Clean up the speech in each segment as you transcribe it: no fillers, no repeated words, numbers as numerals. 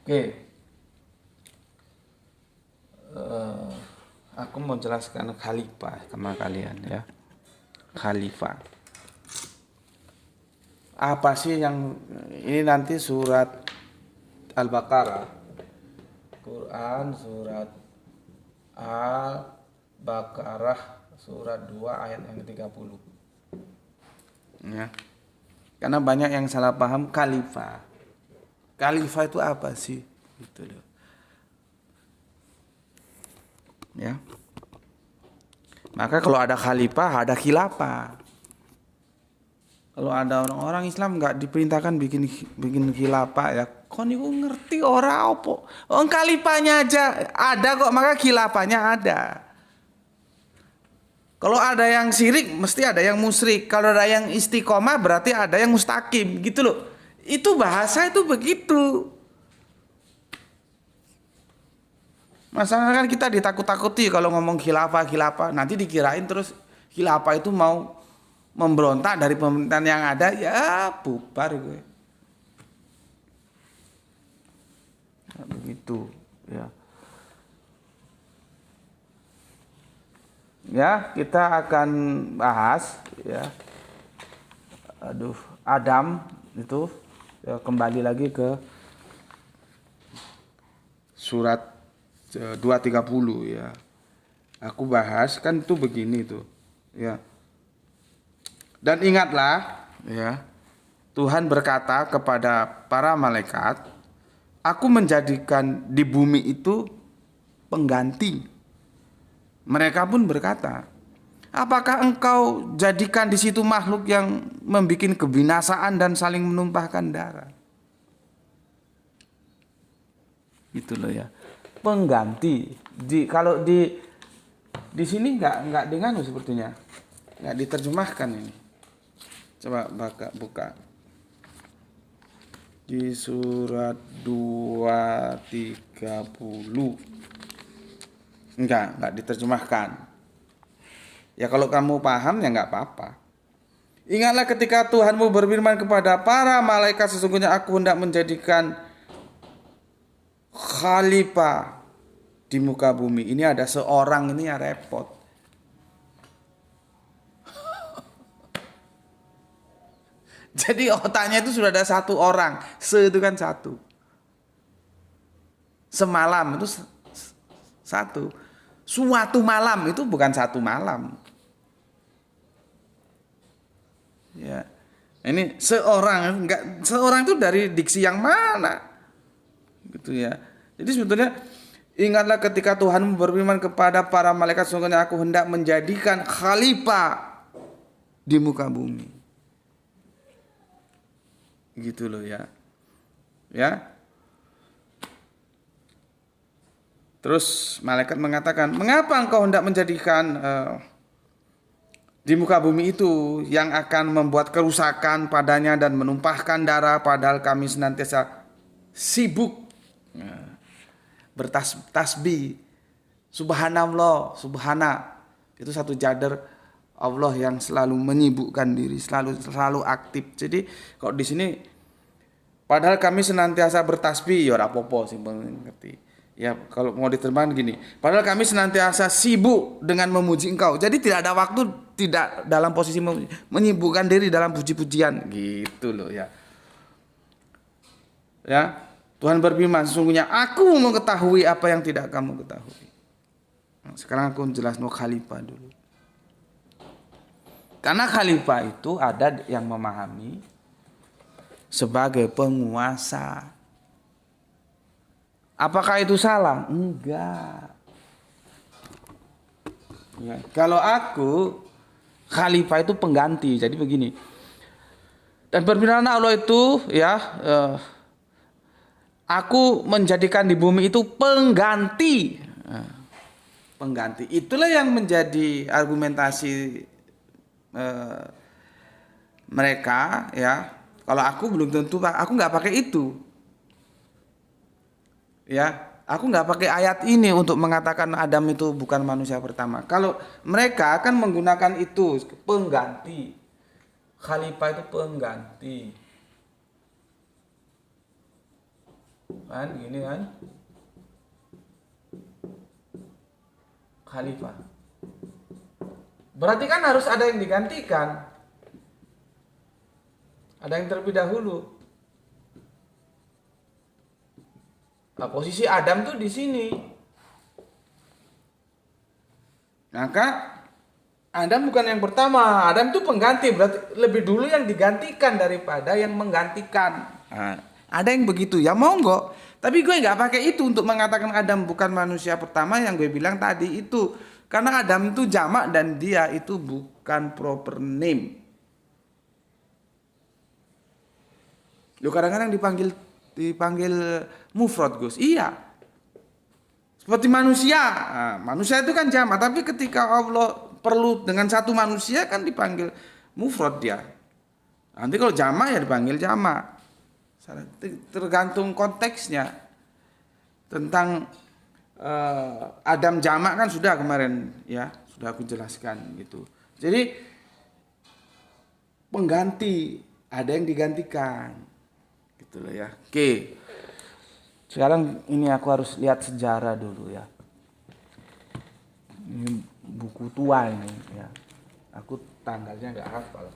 Oke, eh, aku mau jelaskan khalifah sama kalian ya. Khalifah. Apa sih yang ini nanti surat Al-Baqarah, Quran surat Al-Baqarah surat 2 ayat yang ke-30. Ya. Karena banyak yang salah paham khalifah. Khalifah itu apa sih? Gitu loh. Ya. Maka kalau ada khalifah, ada khilafah. Kalau ada orang-orang Islam nggak diperintahkan bikin khilafah ya, kau niku ngerti ora opo? Oh, khalifahnya aja ada kok, maka khilafahnya ada. Kalau ada yang syirik, mesti ada yang musyrik. Kalau ada yang istiqomah, berarti ada yang mustaqim, gitu loh. Itu bahasa itu begitu. Masalah kan kita ditakut-takuti kalau ngomong khilafah. Nanti dikirain terus khilafah itu mau memberontak dari pemerintahan yang ada, ya bubar gue. Nah, begitu, ya. Ya, kita akan bahas ya. Adam itu ya, kembali lagi ke surat 230 ya. Aku bahas kan itu begini tuh. Ya. Dan ingatlah ya. Tuhan berkata kepada para malaikat, aku menjadikan di bumi itu pengganti. Mereka pun berkata, apakah engkau jadikan di situ makhluk yang membuat kebinasaan dan saling menumpahkan darah? Gitu loh ya. Pengganti. Kalau di sini nggak dengan sepertinya, nggak diterjemahkan ini. Coba buka di surat 230. Enggak diterjemahkan. Ya kalau kamu paham ya enggak apa-apa. Ingatlah ketika Tuhanmu berfirman kepada para malaikat, sesungguhnya aku hendak menjadikan khalifah di muka bumi. Ini ada seorang, ini ya repot. Jadi otaknya itu sudah ada satu orang. Itu kan satu. Semalam itu satu. Suatu malam itu bukan satu malam. Ya. Ini seorang, enggak, seorang itu dari diksi yang mana? Gitu ya. Jadi sebetulnya ingatlah ketika Tuhan berfirman kepada para malaikat, sesungguhnya aku hendak menjadikan khalifah di muka bumi. Gitu loh ya. Ya. Terus malaikat mengatakan, mengapa engkau hendak menjadikan di muka bumi itu yang akan membuat kerusakan padanya dan menumpahkan darah, padahal kami senantiasa sibuk bertasbih. Subhanallah, subhana. Itu satu jadar Allah yang selalu menyibukkan diri, selalu aktif. Jadi kalau di sini padahal kami senantiasa bertasbih, ya ora apa-apa sih ngerti. Ya kalau mau diterjemahkan gini, padahal kami senantiasa sibuk dengan memuji engkau. Jadi tidak ada waktu, tidak dalam posisi menyibukkan diri dalam puji-pujian. Gitu loh ya. Ya, Tuhan berfirman, sesungguhnya aku mengetahui apa yang tidak kamu ketahui. Nah, sekarang aku jelas no khalifah dulu. Karena khalifah itu ada yang memahami sebagai penguasa. Apakah itu salah? Enggak. Ya, kalau aku khalifah itu pengganti. Jadi begini. Dan berfirman Allah itu ya, aku menjadikan di bumi itu pengganti. Pengganti. Itulah yang menjadi argumentasi mereka ya. Kalau aku belum tentu, aku nggak pakai itu. Ya, aku nggak pakai ayat ini untuk mengatakan Adam itu bukan manusia pertama. Kalau mereka akan menggunakan itu pengganti. Khalifah itu pengganti. kan gini kan, khalifah. Berarti kan harus ada yang digantikan, ada yang terlebih dahulu. Nah, posisi Adam tuh di sini. Maka Adam bukan yang pertama, Adam tuh pengganti, berarti lebih dulu yang digantikan daripada yang menggantikan. Nah, ada yang begitu, ya monggo. Tapi gue nggak pakai itu untuk mengatakan Adam bukan manusia pertama yang gue bilang tadi itu. Karena Adam itu jamak dan dia itu bukan proper name. Lu kadang-kadang dipanggil mufrad Gus. Iya. Seperti manusia. Nah, manusia itu kan jamak, tapi ketika Allah perlu dengan satu manusia kan dipanggil mufrad dia. Nanti kalau jamak ya dipanggil jamak. Tergantung konteksnya. Tentang Adam jamak kan sudah kemarin ya, sudah aku jelaskan gitu. Jadi pengganti, ada yang digantikan. Gitu loh ya. Oke. Sekarang ini aku harus lihat sejarah dulu ya. Ini buku tua ini ya. Aku tanggalnya nggak hafal.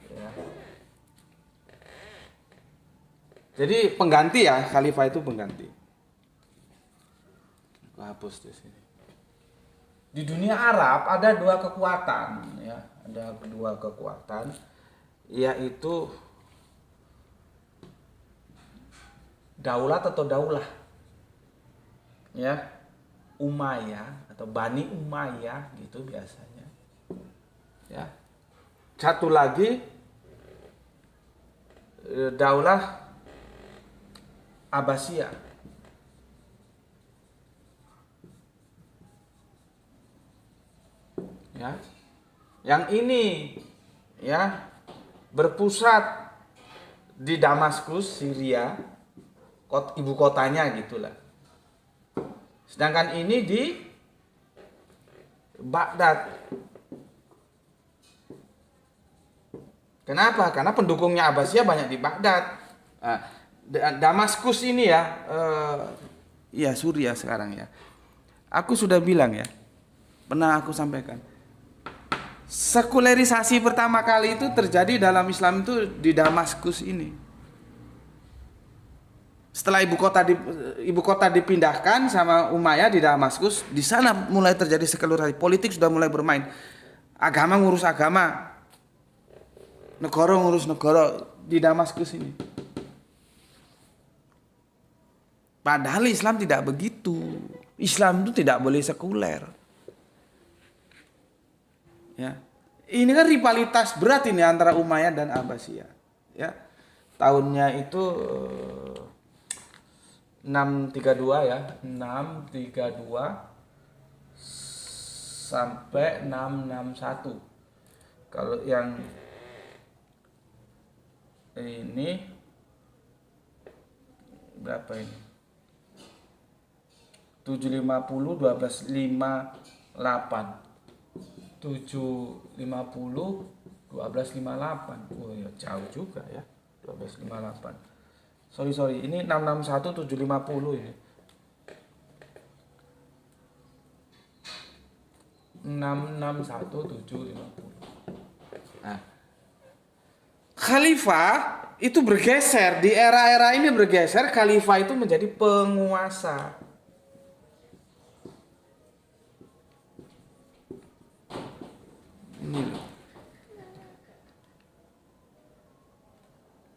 Ya. Jadi pengganti ya, khalifah itu pengganti. Aku hapus di sini. Di dunia Arab ada dua kekuatan ya, ada dua kekuatan, yaitu daulat atau daulah. Ya. Umayyah atau Bani Umayyah gitu biasanya. Ya. Satu lagi daulah Abbasiyah. Ya. Yang ini ya berpusat di Damaskus, Syria, ibu kotanya gitulah. Sedangkan ini di Baghdad. Kenapa? Karena pendukungnya Abbasiyah banyak di Baghdad. Nah, Damaskus ini ya, ya Suriah sekarang ya. Aku sudah bilang ya, pernah aku sampaikan. Sekulerisasi pertama kali itu terjadi dalam Islam itu di Damaskus ini. Setelah ibu kota dipindahkan sama Umayyah di Damaskus, di sana mulai terjadi sekularisasi. Politik sudah mulai bermain. Agama ngurus agama. Negara ngurus negara di Damaskus ini. Padahal Islam tidak begitu. Islam itu tidak boleh sekuler. Ya. Ini kan rivalitas berat ini antara Umayyah dan Abbasiyah. Ya. Tahunnya itu 632 ya, 632 sampai 661. Kalau yang ini berapa ini? 750 1258. 750 1258. Oh ya jauh juga ya. 1258. Sorry, ini 661 750 ini. 661 750. Nah, khalifah itu bergeser di era-era ini, bergeser khalifah itu menjadi penguasa. Ini loh.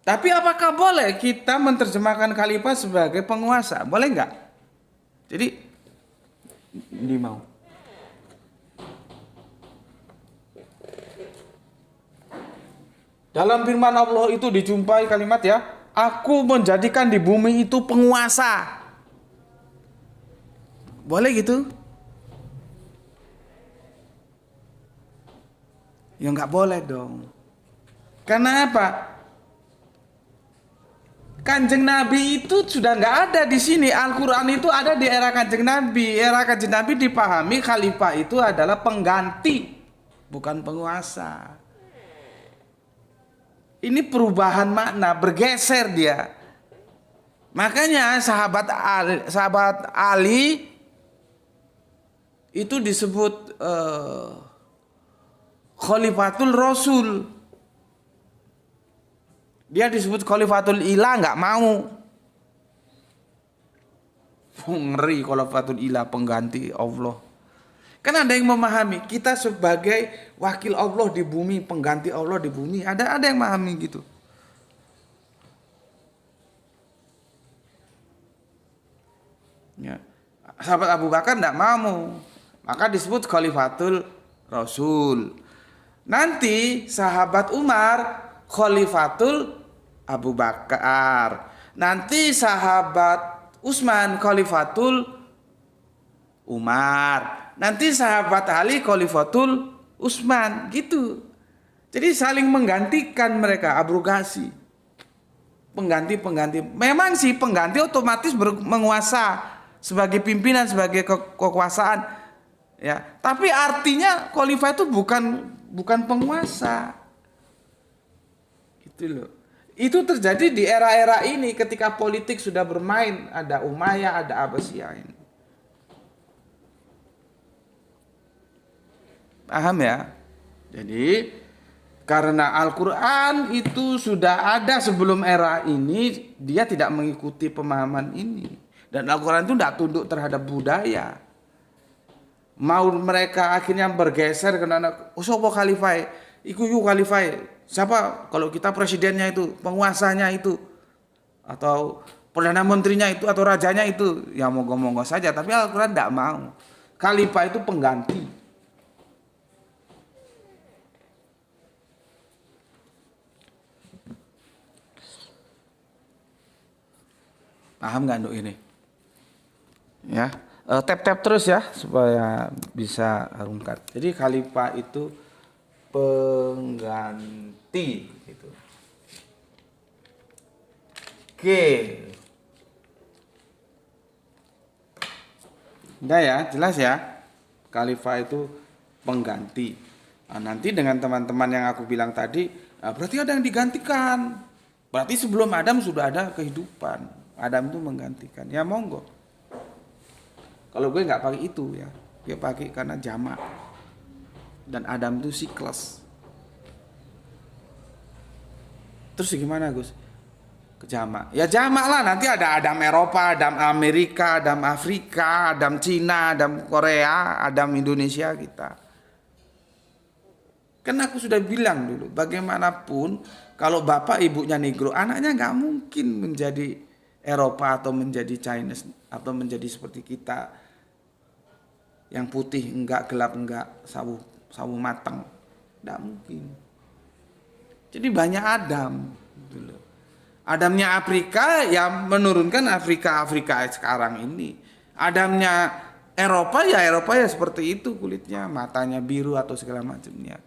Tapi apakah boleh kita menerjemahkan khalifah sebagai penguasa? Boleh nggak? Jadi ini mau. Dalam firman Allah itu dijumpai kalimat ya, aku menjadikan di bumi itu penguasa. Boleh gitu? Ya nggak boleh dong. Karena apa? Kanjeng Nabi itu sudah nggak ada di sini. Al-Quran itu ada di era Kanjeng Nabi. Era Kanjeng Nabi dipahami khalifah itu adalah pengganti, bukan penguasa. Ini perubahan makna, bergeser dia. Makanya sahabat Ali itu disebut Khalifatul Rasul. Dia disebut Khalifatul Ilah, nggak mau. Ngeri Khalifatul Ilah, pengganti Allah. Kan ada yang memahami kita sebagai wakil Allah di bumi, pengganti Allah di bumi. Ada yang memahami gitu. Ya. Sahabat Abu Bakar tidak mau, maka disebut Khalifatul Rasul. Nanti sahabat Umar Khalifatul Abu Bakar. Nanti sahabat Utsman Khalifatul Umar. Nanti sahabat Ali Khalifatul Utsman, gitu. Jadi saling menggantikan mereka, abrogasi. Pengganti. Memang sih pengganti otomatis menguasa sebagai pimpinan, sebagai kekuasaan. Ya, tapi artinya khalifah itu bukan penguasa. Gitu loh. Itu terjadi di era-era ini ketika politik sudah bermain, ada Umayyah, ada Abbasiyah ini. Paham ya? Jadi karena Al-Quran itu sudah ada sebelum era ini, dia tidak mengikuti pemahaman ini. Dan Al-Quran itu tidak tunduk terhadap budaya. Mau mereka akhirnya bergeser karena siapa khalifah? Iku khalifah. Siapa? Kalau kita presidennya itu, penguasanya itu, atau perdana menterinya itu, atau rajanya itu, ya monggo-monggo saja. Tapi Al-Quran tidak mau. Khalifah itu pengganti. Paham nggak untuk ini? Ya, tap terus ya supaya bisa rungkat. Jadi khalifah itu pengganti gitu. Oke. Udah ya, jelas ya. Khalifah itu pengganti. Nah, nanti dengan teman-teman yang aku bilang tadi, berarti ada yang digantikan. Berarti sebelum Adam sudah ada kehidupan. Adam itu menggantikan. Ya monggo. Kalau gue nggak pakai itu ya, dia pakai karena jamak. Dan Adam itu siklus. Terus gimana Gus? Ke jamak. Ya jamak lah, nanti ada Adam Eropa, Adam Amerika, Adam Afrika, Adam Cina, Adam Korea, Adam Indonesia kita. Kan aku sudah bilang dulu, bagaimanapun kalau bapak ibunya negro, anaknya nggak mungkin menjadi Eropa atau menjadi Chinese atau menjadi seperti kita. Yang putih enggak, gelap enggak, sawu matang. Enggak mungkin. Jadi banyak Adam. Adamnya Afrika yang menurunkan Afrika sekarang ini. Adamnya Eropa ya seperti itu kulitnya, matanya biru atau segala macamnya.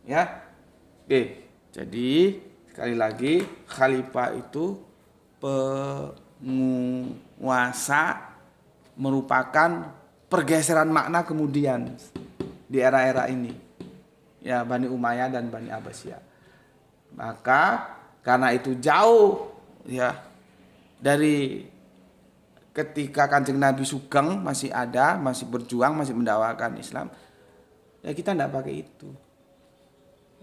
Ya. Oke. Jadi sekali lagi khalifah itu penguasa, merupakan pergeseran makna kemudian di era-era ini, ya Bani Umayyah dan Bani Abbasiyah. Maka karena itu jauh ya dari ketika Kanjeng Nabi Sugeng masih ada, masih berjuang, masih mendakwakan Islam, ya kita tidak pakai itu.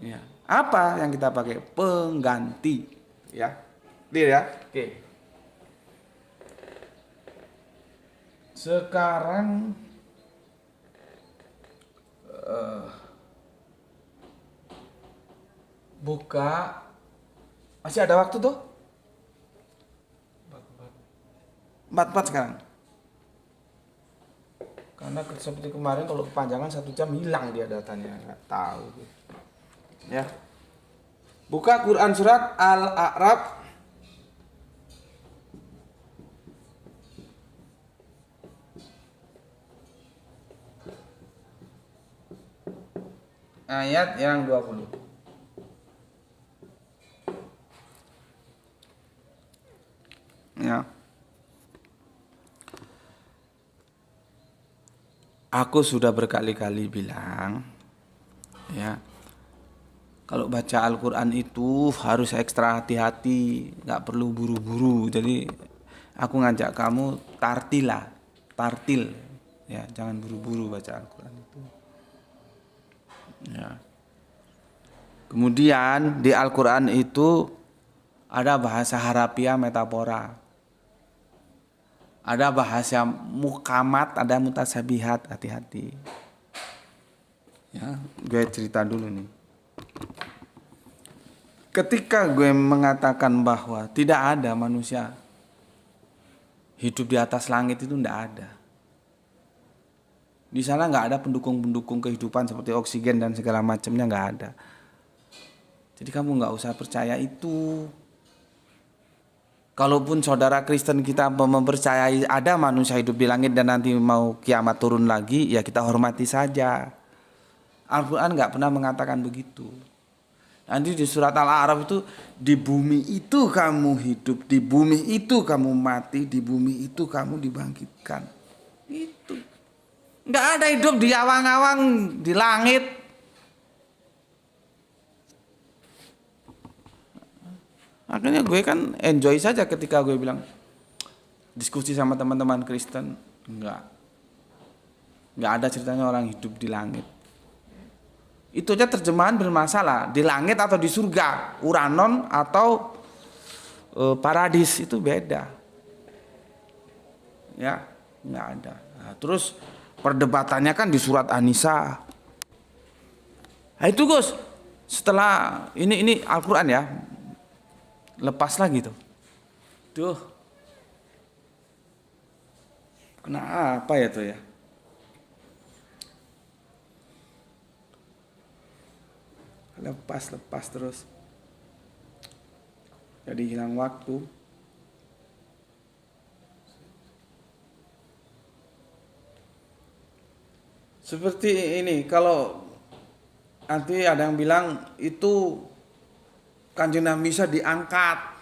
Ya, apa yang kita pakai? Pengganti, ya, clear ya? Oke. Sekarang buka, masih ada waktu tuh? 44 sekarang. Karena seperti kemarin kalau kepanjangan 1 jam hilang dia datanya, nggak tahu. Ya. Buka Quran surat Al-A'raf ayat yang 20. Ya. Aku sudah berkali-kali bilang, ya, Kalau baca Al-Quran itu harus ekstra hati-hati, nggak perlu buru-buru. Jadi aku ngajak kamu tartil, ya jangan buru-buru baca Al-Quran itu. Ya. Kemudian di Al-Quran itu ada bahasa harafiah metafora, ada bahasa mukamat, ada mutasabihat, hati-hati. Ya, gue cerita dulu nih. Ketika gue mengatakan bahwa tidak ada manusia hidup di atas langit itu tidak ada. Di sana nggak ada pendukung-pendukung kehidupan seperti oksigen dan segala macamnya, nggak ada. Jadi kamu nggak usah percaya itu. Kalaupun saudara Kristen kita mempercayai ada manusia hidup di langit dan nanti mau kiamat turun lagi, ya kita hormati saja. Al-Quran nggak pernah mengatakan begitu. Nanti di surat Al-A'raf itu, di bumi itu kamu hidup, di bumi itu kamu mati, di bumi itu kamu dibangkitkan. Itu. Nggak ada hidup di awang-awang, di langit. Makanya gue kan enjoy saja ketika gue bilang diskusi sama teman-teman Kristen. Nggak ada ceritanya orang hidup di langit. Itu aja terjemahan bermasalah, di langit atau di surga, Uranon atau paradis itu beda. Ya, nggak ada. Nah, terus perdebatannya kan di surat An-Nisa. Nah itu Gus, setelah ini Al-Quran ya, lepas lagi tuh. Tuh, kenapa ya tuh ya? Lepas terus, jadi hilang waktu. Seperti ini, kalau nanti ada yang bilang itu Kanjeng Nabi Isa diangkat,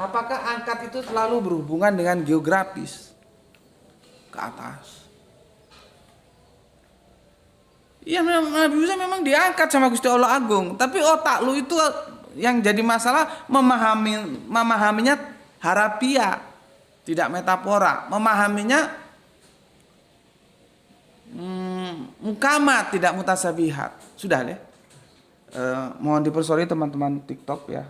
apakah angkat itu selalu berhubungan dengan geografis ke atas? Iya, Nabi Musa memang diangkat sama Gusti Allah Agung, tapi otak lu itu yang jadi masalah memahaminya harafiah, tidak metafora, memahaminya mukamat, tidak mutasabihat. Sudah deh. Mohon dipersori teman-teman TikTok ya.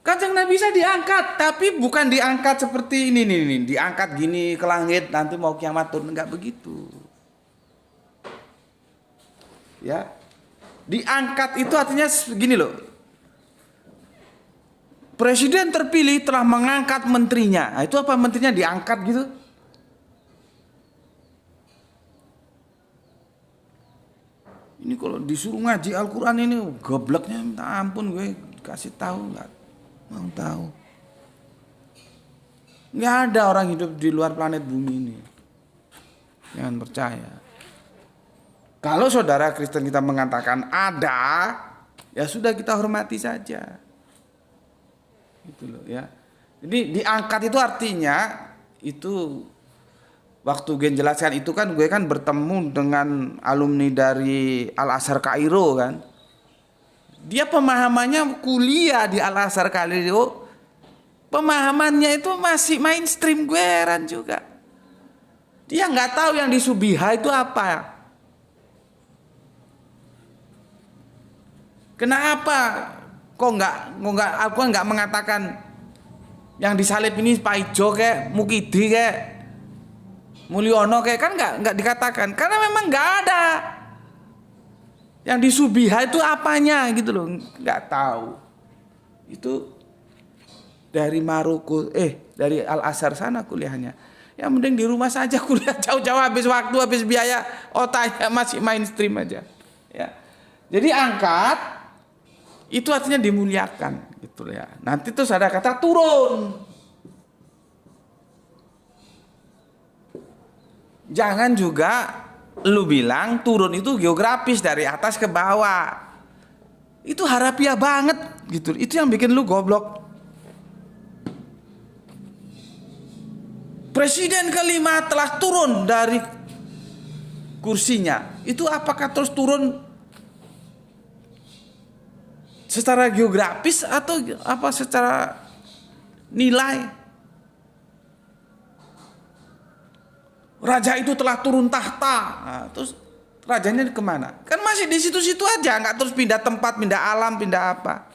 Kanjeng Nabi Isa diangkat, tapi bukan diangkat seperti ini nih, diangkat gini ke langit nanti mau kiamat turun, enggak begitu. Ya. Diangkat itu artinya begini loh. Presiden terpilih telah mengangkat menterinya. Nah, itu apa menterinya diangkat gitu? Ini kalau disuruh ngaji Al-Quran ini gobloknya minta ampun, gue kasih tahu nggak mau tahu. Nggak ada orang hidup di luar planet bumi ini. Jangan percaya. Kalau saudara Kristen kita mengatakan ada, ya sudah kita hormati saja. Gitu loh ya. Jadi diangkat itu artinya itu waktu gue jelaskan itu kan gue kan bertemu dengan alumni dari Al-Azhar Kairo kan. Dia pemahamannya kuliah di Al-Azhar Kairo. Pemahamannya itu masih mainstream, gue heran juga. Dia nggak tahu yang di Subiha itu apa. Kenapa kok aku nggak mengatakan yang disalib ini Pak Ijo kayak Mukidi kayak Mulyono kayak, kan nggak dikatakan karena memang nggak ada yang di Subiha itu apanya gitu loh, nggak tahu. Itu dari Maroko dari Al-Azhar sana kuliahnya. Ya mending di rumah saja kuliah, jauh-jauh habis waktu, habis biaya, otaknya masih mainstream aja. Ya. Jadi angkat itu artinya dimuliakan gitu ya. Nanti terus ada kata turun. Jangan juga lu bilang turun itu geografis dari atas ke bawah. Itu harafiah banget gitu. Itu yang bikin lu goblok. presiden kelima telah turun dari kursinya. Itu apakah terus turun secara geografis atau apa secara nilai? Raja itu telah turun tahta. Nah, terus rajanya kemana? Kan masih di situ-situ aja, nggak terus pindah tempat, pindah alam, pindah apa.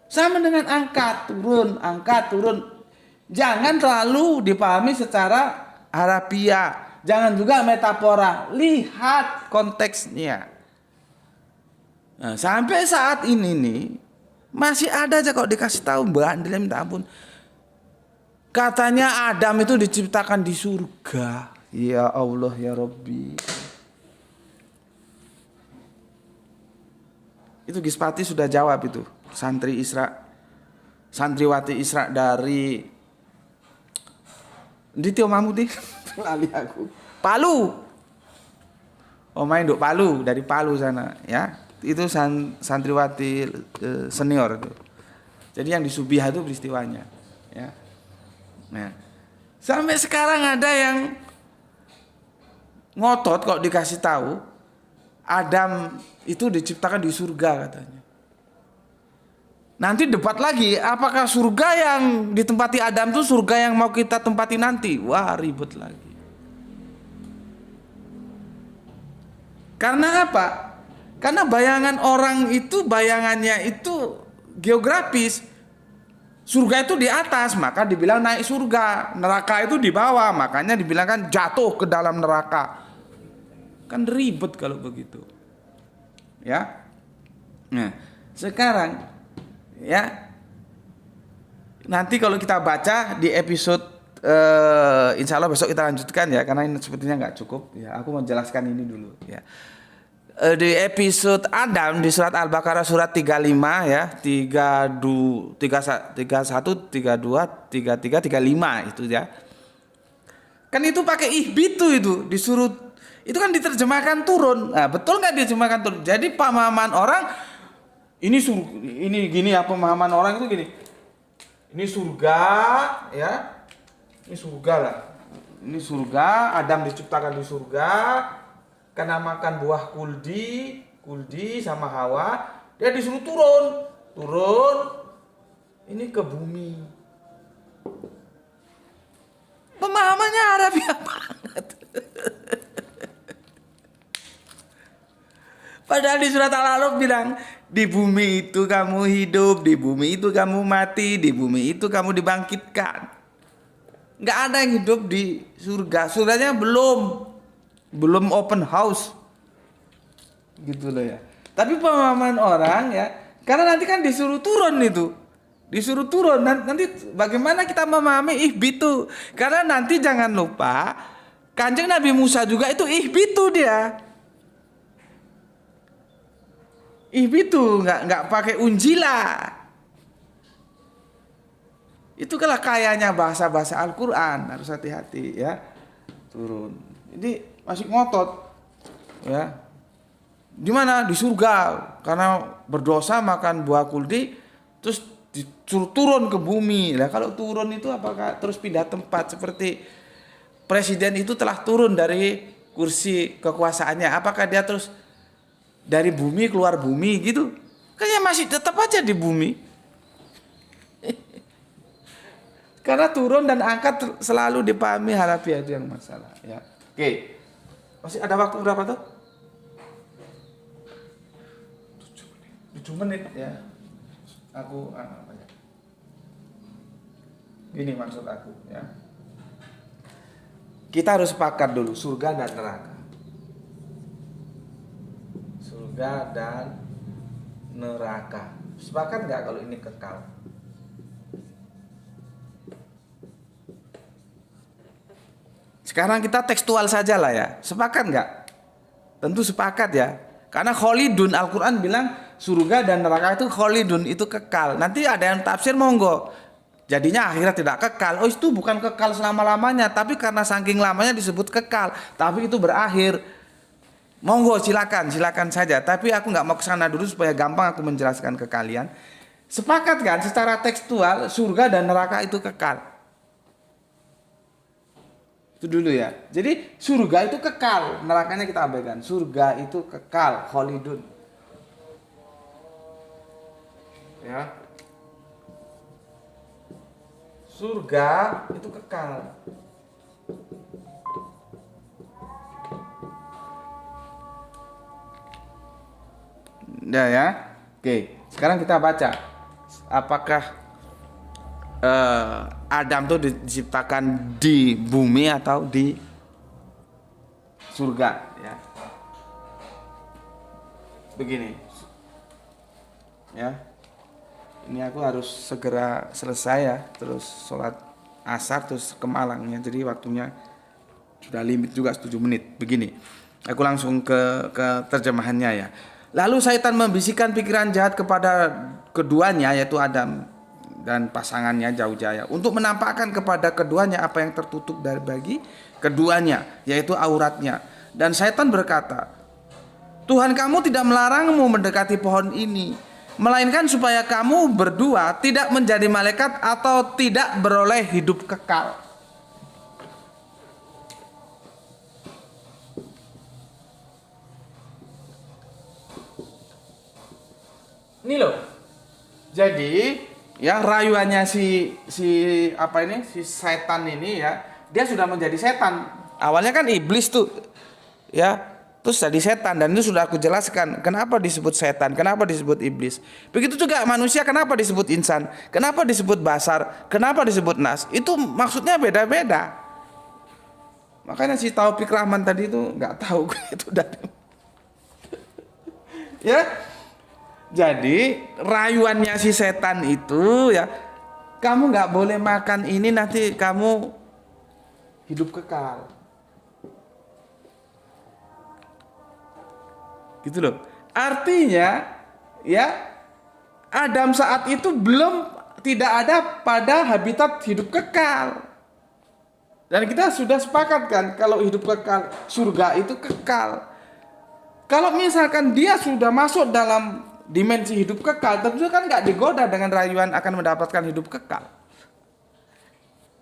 Sama dengan angkat turun. Jangan terlalu dipahami secara harafiah. Jangan juga metafora. Lihat konteksnya. Nah, sampai saat ini nih masih ada aja kok dikasih tahu bandel minta ampun. Katanya Adam itu diciptakan di surga. Ya Allah ya Rabbi. Itu Gispati sudah jawab itu. Santriwati Isra dari Ditio Mahmudi. Lali aku. Palu. Oh main duk Palu, dari Palu sana ya. Itu santriwati senior itu. Jadi yang di Subiah itu peristiwanya ya. Nah, sampai sekarang ada yang ngotot kok dikasih tahu Adam itu diciptakan di surga katanya. Nanti debat lagi, apakah surga yang ditempati Adam itu surga yang mau kita tempati nanti? Wah, ribet lagi. Karena apa? Karena bayangan orang itu bayangannya itu geografis. Surga itu di atas, maka dibilang naik surga. Neraka itu di bawah, makanya dibilang kan jatuh ke dalam neraka. Kan ribet kalau begitu. Ya. Nah, sekarang ya. Nanti kalau kita baca di episode insya Allah besok kita lanjutkan ya, karena ini sepertinya nggak cukup. Ya, aku mau jelaskan ini dulu. Ya. Di episode Adam di surat Al-Baqarah surat 35 ya, 31, 32, 33, 35 itu ya. Kan itu pakai ihbitu itu disuruh, itu kan diterjemahkan turun. Nah, betul nggak diterjemahkan turun? Jadi pemahaman orang ini gini ya, pemahaman orang itu gini. Ini surga ya. Ini surga lah. Ini surga, Adam diciptakan di surga. Karena makan buah kuldi sama Hawa, dia disuruh turun ini ke bumi. Pemahamannya Arabiah banget. Padahal di surat Al-Alaq bilang, di bumi itu kamu hidup, di bumi itu kamu mati, di bumi itu kamu dibangkitkan. Nggak ada yang hidup di surga. Surganya belum open house gitu loh ya. Tapi pemahaman orang ya, karena nanti kan disuruh turun nanti bagaimana kita memahami ihbitu, karena nanti jangan lupa Kanjeng Nabi Musa juga itu ihbitu, dia ihbitu, nggak pakai unjila. Itu kalau kayanya bahasa Al-Quran, harus hati-hati ya, turun. Jadi masih ngotot ya. Di mana? Di surga, karena berdosa makan buah kuldi terus disuruh turun ke bumi. Lah kalau turun itu apakah terus pindah tempat seperti presiden itu telah turun dari kursi kekuasaannya, apakah dia terus dari bumi keluar bumi gitu? Kayaknya masih tetap aja di bumi. Karena turun dan angkat selalu dipahami harafiah, itu yang masalah ya. Oke. Masih ada waktu berapa tuh? 7 menit ya. Aku apa ya? Gini maksud aku ya. Kita harus sepakat dulu surga dan neraka. Surga dan neraka. Sepakat nggak kalau ini kekal? Sekarang kita tekstual saja lah ya. Sepakat nggak? Tentu sepakat ya. Karena kholidun, Al-Quran bilang surga dan neraka itu kholidun, itu kekal. Nanti ada yang tafsir monggo. Jadinya akhirnya tidak kekal. Oh itu bukan kekal selama-lamanya. Tapi karena saking lamanya disebut kekal. Tapi itu berakhir. Monggo silakan saja. Tapi aku nggak mau kesana dulu supaya gampang aku menjelaskan ke kalian. Sepakat kan secara tekstual surga dan neraka itu kekal. Itu dulu ya. Jadi surga itu kekal, nerakanya kita abaikan. Surga itu kekal, kholidun. Ya. Surga itu kekal. Udah ya. Oke, sekarang kita baca. Apakah Adam tuh diciptakan di bumi atau di surga ya. Begini. Ya. Ini aku harus segera selesai ya, terus sholat asar terus ke Malang ya. Jadi waktunya sudah limit juga 7 menit. Begini. Aku langsung ke terjemahannya ya. Lalu Syaitan membisikkan pikiran jahat kepada keduanya yaitu Adam dan pasangannya jauh jaya untuk menampakkan kepada keduanya apa yang tertutup dari bagi keduanya yaitu auratnya. Dan Syaitan berkata, Tuhan kamu tidak melarangmu mendekati pohon ini, melainkan supaya kamu berdua tidak menjadi malaikat atau tidak beroleh hidup kekal. Ini loh. Jadi ya rayuannya si setan ini ya, dia sudah menjadi setan. Awalnya kan iblis tuh. Ya, terus jadi setan dan itu sudah aku jelaskan kenapa disebut setan, kenapa disebut iblis. Begitu juga manusia kenapa disebut insan, kenapa disebut basar, kenapa disebut nas. Itu maksudnya beda-beda. Makanya si Taufik Rahman tadi itu nggak tahu itu dari ya. Jadi rayuannya si setan itu ya, kamu nggak boleh makan ini nanti kamu hidup kekal. Gitu loh. Artinya ya Adam saat itu belum tidak ada pada habitat hidup kekal. Dan kita sudah sepakat kan kalau hidup kekal surga itu kekal. Kalau misalkan dia sudah masuk dalam dimensi hidup kekal, tentu kan nggak digoda dengan rayuan akan mendapatkan hidup kekal.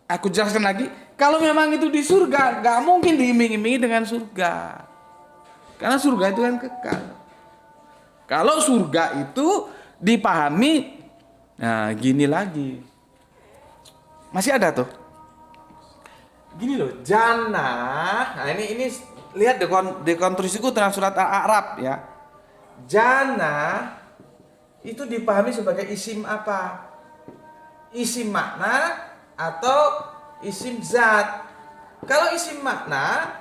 Aku jelaskan lagi, kalau memang itu di surga, nggak mungkin diiming-imingi dengan surga, karena surga itu kan kekal. Kalau surga itu dipahami, nah gini lagi, masih ada tuh, gini loh, jannah. Nah ini lihat dekonstruksiku tentang surat Al-A'raf ya. Jannah itu dipahami sebagai isim apa? Isim makna atau isim zat. Kalau isim makna,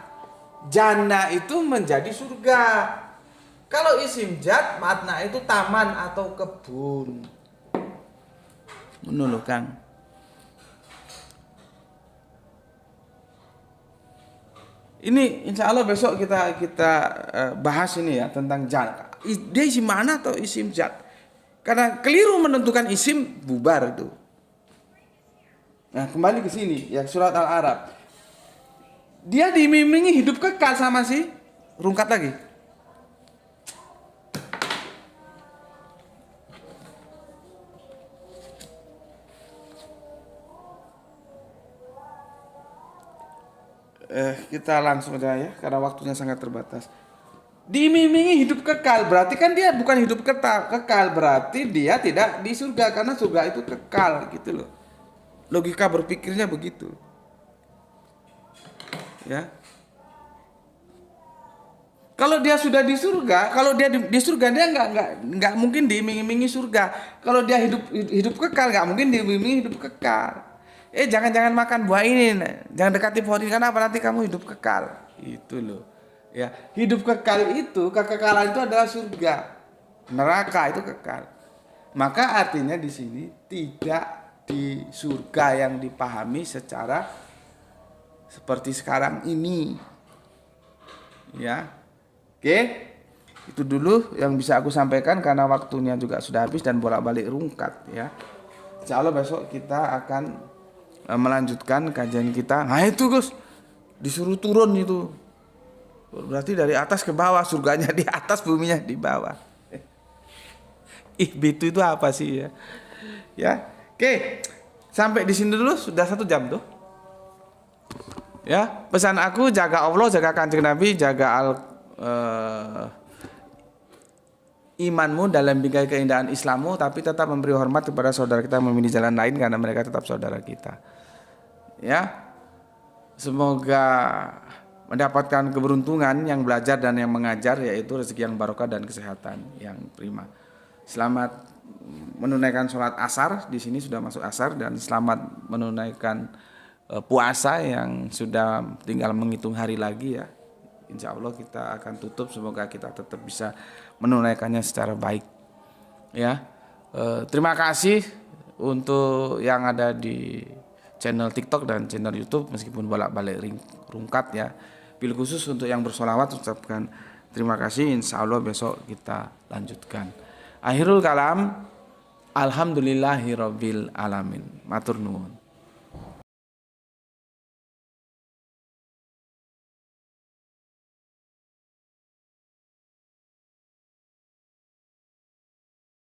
jannah itu menjadi surga. Kalau isim zat, makna itu taman atau kebun. Menurut Kang. Ini insya Allah besok kita bahas ini ya tentang jannah. Dia isim mana atau isim zat? Karena keliru menentukan isim bubar itu. Nah kembali ke sini ya surat Al-A'raf. Dia diiming-imingi hidup kekal sama si rungkat lagi. Kita langsung aja ya karena waktunya sangat terbatas. Diiming-imingi hidup kekal berarti kan dia bukan hidup kekal, berarti dia tidak di surga karena surga itu kekal gitu loh. Logika berpikirnya begitu. Ya. Kalau dia sudah di surga, kalau dia di surga dia nggak mungkin diiming-imingi surga. Kalau dia hidup kekal nggak mungkin diiming-imingi hidup kekal. Jangan makan buah ini, jangan dekati pohon ini karena apa nanti kamu hidup kekal. Itu loh. Ya, hidup kekal itu, kekekalan itu adalah surga. Neraka itu kekal. Maka artinya di sini tidak di surga yang dipahami secara seperti sekarang ini. Ya. Oke. Itu dulu yang bisa aku sampaikan karena waktunya juga sudah habis dan bolak-balik rungkat ya. Insya Allah besok kita akan melanjutkan kajian kita. Nah itu Gus, disuruh turun itu. Berarti dari atas ke bawah, surganya di atas, buminya di bawah. Ihbitu itu apa sih ya? Ya, oke. Sampai di sini dulu sudah 1 jam tuh. Ya, pesan aku jaga Allah, jaga Kanjeng Nabi, jaga imanmu dalam bingkai keindahan Islammu, tapi tetap memberi hormat kepada saudara kita yang memilih jalan lain karena mereka tetap saudara kita. Ya, semoga mendapatkan keberuntungan yang belajar dan yang mengajar, yaitu rezeki yang barokah dan kesehatan yang prima. Selamat menunaikan sholat asar, di sini sudah masuk asar, dan selamat menunaikan puasa yang sudah tinggal menghitung hari lagi ya. Insya Allah kita akan tutup, semoga kita tetap bisa menunaikannya secara baik. Ya, terima kasih untuk yang ada di channel TikTok dan channel YouTube, meskipun bolak-balik rungkat ya. Bil khusus untuk yang bersolawat ucapkan terima kasih. Insya Allah besok kita lanjutkan. Akhirul kalam, alhamdulillahirabbil alamin. Matur nuwun.